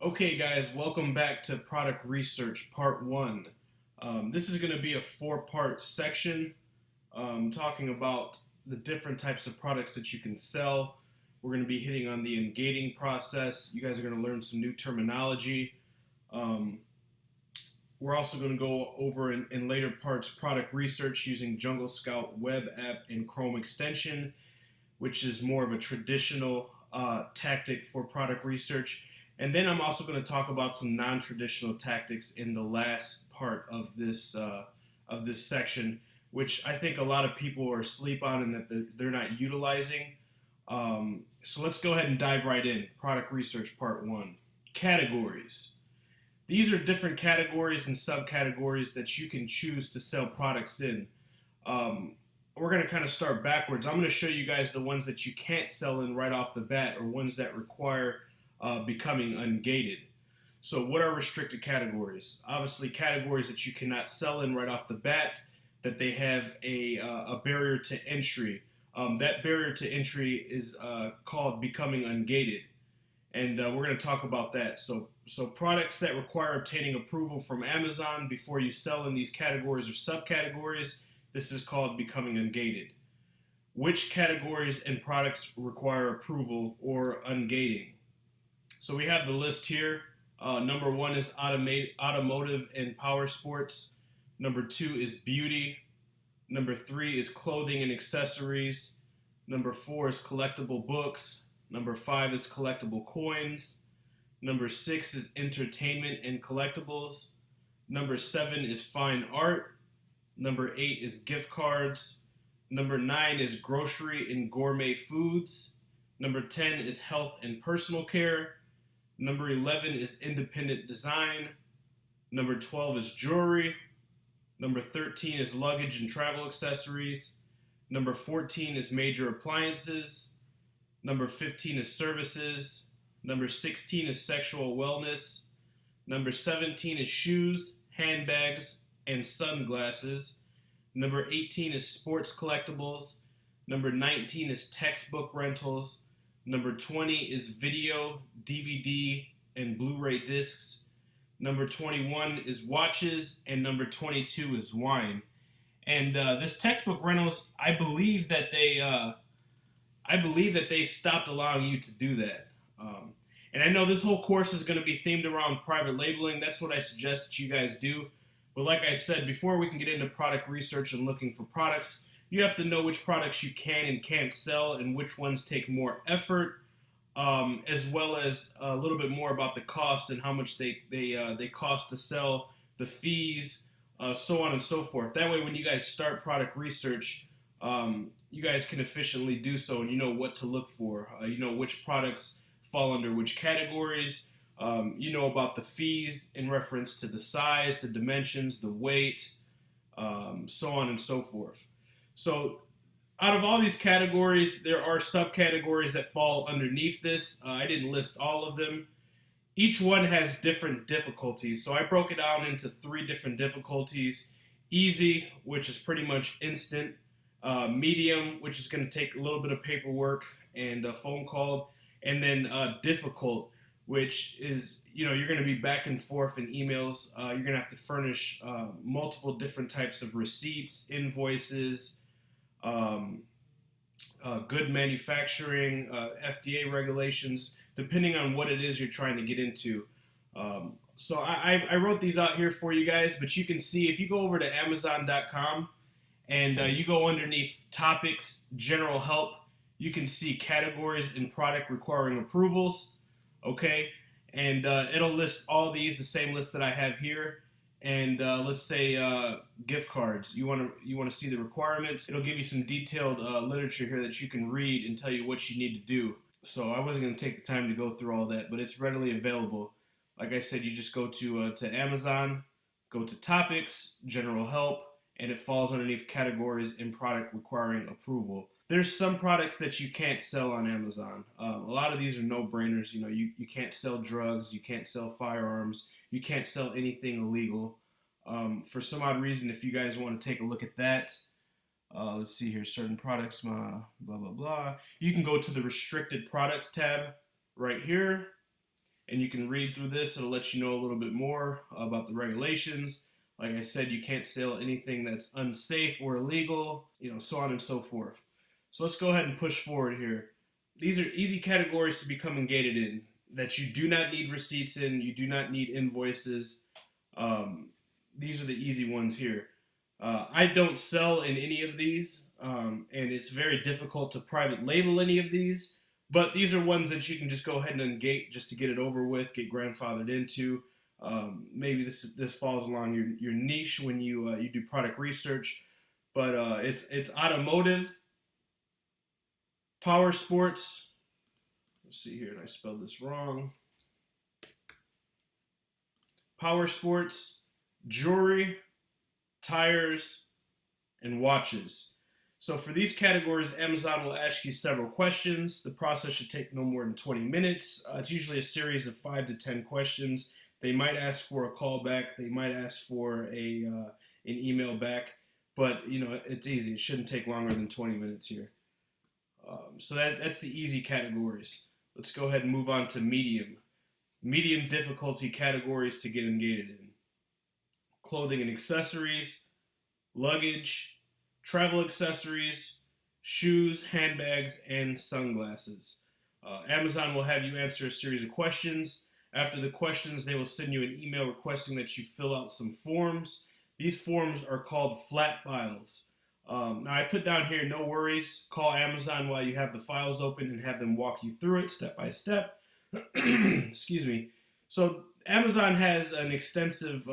Okay, guys, welcome back to Product Research Part 1. This is going to be a four-part section talking about the different types of products that you can sell. We're going to be hitting on the ungating process. You guys are going to learn some new terminology. Um, we're also going to go over in later parts product research using Jungle Scout web app and Chrome extension, which is more of a traditional tactic for product research. And then I'm also going to talk about some non-traditional tactics in the last part of this section, which I think a lot of people are asleep on and that they're not utilizing. So let's go ahead and dive right in. Product research part one. Categories. These are different categories and subcategories that you can choose to sell products in. Um, we're going to kind of start backwards. I'm going to show you guys the ones that you can't sell in right off the bat, or ones that require becoming ungated. So what are restricted categories? Obviously categories that you cannot sell in right off the bat, that they have a barrier to entry. That barrier to entry is called becoming ungated. And we're going to talk about that. So products that require obtaining approval from Amazon before you sell in these categories or subcategories, this is called becoming ungated. Which categories and products require approval or ungating? So we have the list here. Number one is automotive and power sports. Number two is beauty. Number three is clothing and accessories. Number four is collectible books. Number five is collectible coins. Number six is entertainment and collectibles. Number seven is fine art. Number eight is gift cards. Number nine is grocery and gourmet foods. Number 10 is health and personal care. Number 11 is independent design. Number 12 is jewelry. Number 13 is luggage and travel accessories. Number 14 is major appliances. Number 15 is services. Number 16 is sexual wellness. Number 17 is shoes, handbags, and sunglasses. Number 18 is sports collectibles. Number 19 is textbook rentals. Number 20 is video, DVD, and Blu-ray discs. Number 21 is watches, and number 22 is wine. And this textbook rentals, I believe that they stopped allowing you to do that. And I know this whole course is going to be themed around private labeling. That's what I suggest that you guys do. But like I said, before we can get into product research and looking for products, you have to know which products you can and can't sell and which ones take more effort, as well as a little bit more about the cost and how much they cost to sell, the fees, so on and so forth. That way, when you guys start product research, you guys can efficiently do so, and you know what to look for. You know which products fall under which categories. You know about the fees in reference to the size, the dimensions, the weight, so on and so forth. So out of all these categories, there are subcategories that fall underneath this. I didn't list all of them. Each one has different difficulties. So I broke it down into three different difficulties. Easy, which is pretty much instant. Medium, which is going to take a little bit of paperwork and a phone call. And then difficult, which is, you're going to be back and forth in emails. You're going to have to furnish multiple different types of receipts, invoices, good manufacturing, FDA regulations, depending on what it is you're trying to get into. So I wrote these out here for you guys, but you can see if you go over to Amazon.com and you go underneath topics, general help, you can see categories and product requiring approvals, okay? And it'll list all these, the same list that I have here. And let's say gift cards. You want to see the requirements. It'll give you some detailed literature here that you can read and tell you what you need to do. So I wasn't going to take the time to go through all that, but it's readily available. Like I said, you just go to Amazon, go to topics, general help, and it falls underneath categories and product requiring approval. There's some products that you can't sell on Amazon. A lot of these are no-brainers. You can't sell drugs, you can't sell firearms, you can't sell anything illegal. For some odd reason, if you guys want to take a look at that, let's see here, certain products, blah, blah, blah. You can go to the restricted products tab right here, and you can read through this. It'll let you know a little bit more about the regulations. Like I said, you can't sell anything that's unsafe or illegal, so on and so forth. So let's go ahead and push forward here. These are easy categories to become gated in that you do not need receipts in, you do not need invoices. These are the easy ones here. I don't sell in any of these, and it's very difficult to private label any of these. But these are ones that you can just go ahead and ungate just to get it over with, get grandfathered into. Maybe this falls along your niche when you do product research, but it's automotive, power sports. Let's see here, and I spelled this wrong. Power sports, jewelry, tires, and watches. So for these categories, Amazon will ask you several questions. The process should take no more than 20 minutes. It's usually a series of 5 to 10 questions. They might ask for a call back. They might ask for an email back. But, it's easy. It shouldn't take longer than 20 minutes here. So that's the easy categories. Let's go ahead and move on to medium. Medium difficulty categories to get ungated in. Clothing and accessories, luggage, travel accessories, shoes, handbags, and sunglasses. Amazon will have you answer a series of questions. After the questions, they will send you an email requesting that you fill out some forms. These forms are called flat files. Now I put down here, no worries, call Amazon while you have the files open and have them walk you through it step by step. Excuse me. So Amazon has an extensive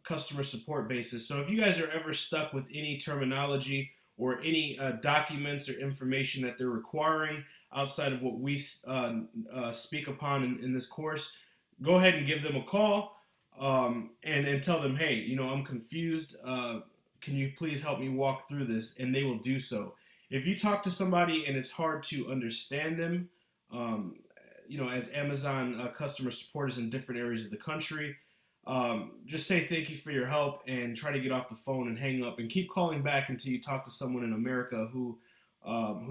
customer support basis. So if you guys are ever stuck with any terminology or any documents or information that they're requiring outside of what we speak upon in this course, go ahead and give them a call and tell them, hey, I'm confused. Can you please help me walk through this? And they will do so. If you talk to somebody and it's hard to understand them, as Amazon customer supporters in different areas of the country, just say thank you for your help and try to get off the phone and hang up and keep calling back until you talk to someone in America who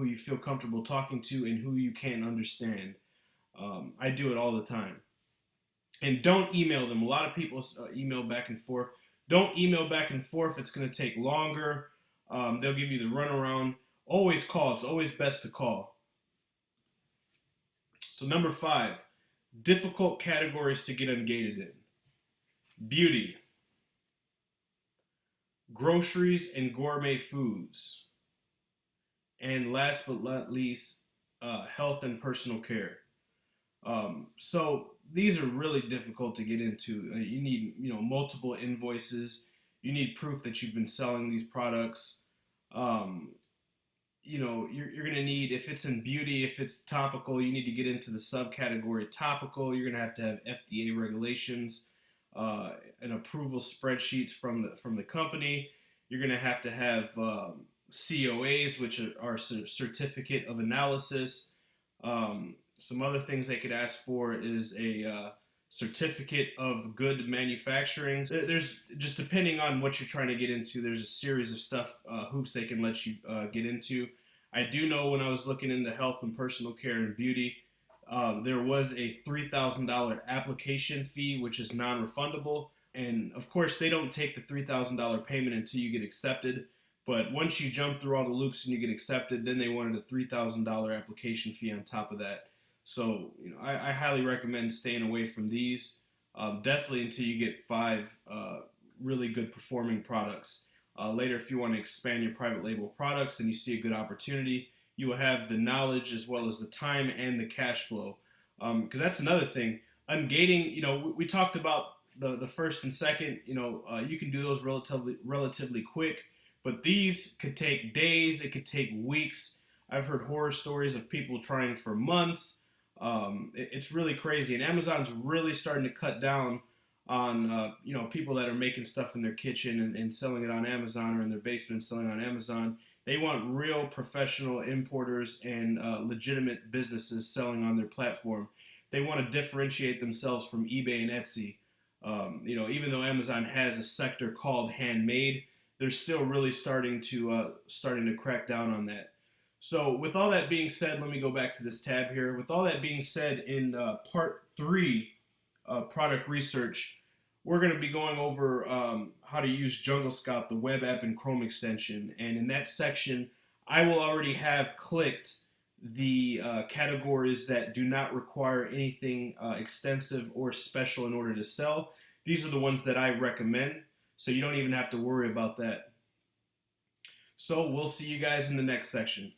you feel comfortable talking to and who you can understand. I do it all the time. And don't email them. A lot of people email back and forth. Don't email back and forth. It's going to take longer. They'll give you the runaround. Always call. It's always best to call. So number 5, difficult categories to get ungated in. Beauty, groceries and gourmet foods, and last but not least, health and personal care. So these are really difficult to get into. You need, multiple invoices. You need proof that you've been selling these products. You're going to need, if it's in beauty, if it's topical, you need to get into the subcategory topical. You're going to have FDA regulations and approval spreadsheets from the company. You're going to have COAs, which are certificate of analysis. Some other things they could ask for is a certificate of good manufacturing. There's just, depending on what you're trying to get into, there's a series of hoops they can let you get into. I do know when I was looking into health and personal care and beauty, there was a $3,000 application fee, which is non-refundable. And of course, they don't take the $3,000 payment until you get accepted. But once you jump through all the loops and you get accepted, then they wanted a $3,000 application fee on top of that. So, I highly recommend staying away from these, definitely until you get 5 really good performing products. Later, if you want to expand your private label products and you see a good opportunity, you will have the knowledge as well as the time and the cash flow. Because that's another thing. Ungating, we talked about the first and second, you can do those relatively quick, but these could take days, it could take weeks. I've heard horror stories of people trying for months. It's really crazy, and Amazon's really starting to cut down on people that are making stuff in their kitchen and selling it on Amazon, or in their basement selling it on Amazon. They want real professional importers and legitimate businesses selling on their platform. They want to differentiate themselves from eBay and Etsy. Even though Amazon has a sector called handmade, they're still really starting to crack down on that. So with all that being said, let me go back to this tab here. With all that being said, in part 3 product research, we're going to be going over how to use Jungle Scout, the web app and Chrome extension. And in that section, I will already have clicked the categories that do not require anything extensive or special in order to sell. These are the ones that I recommend, so you don't even have to worry about that. So we'll see you guys in the next section.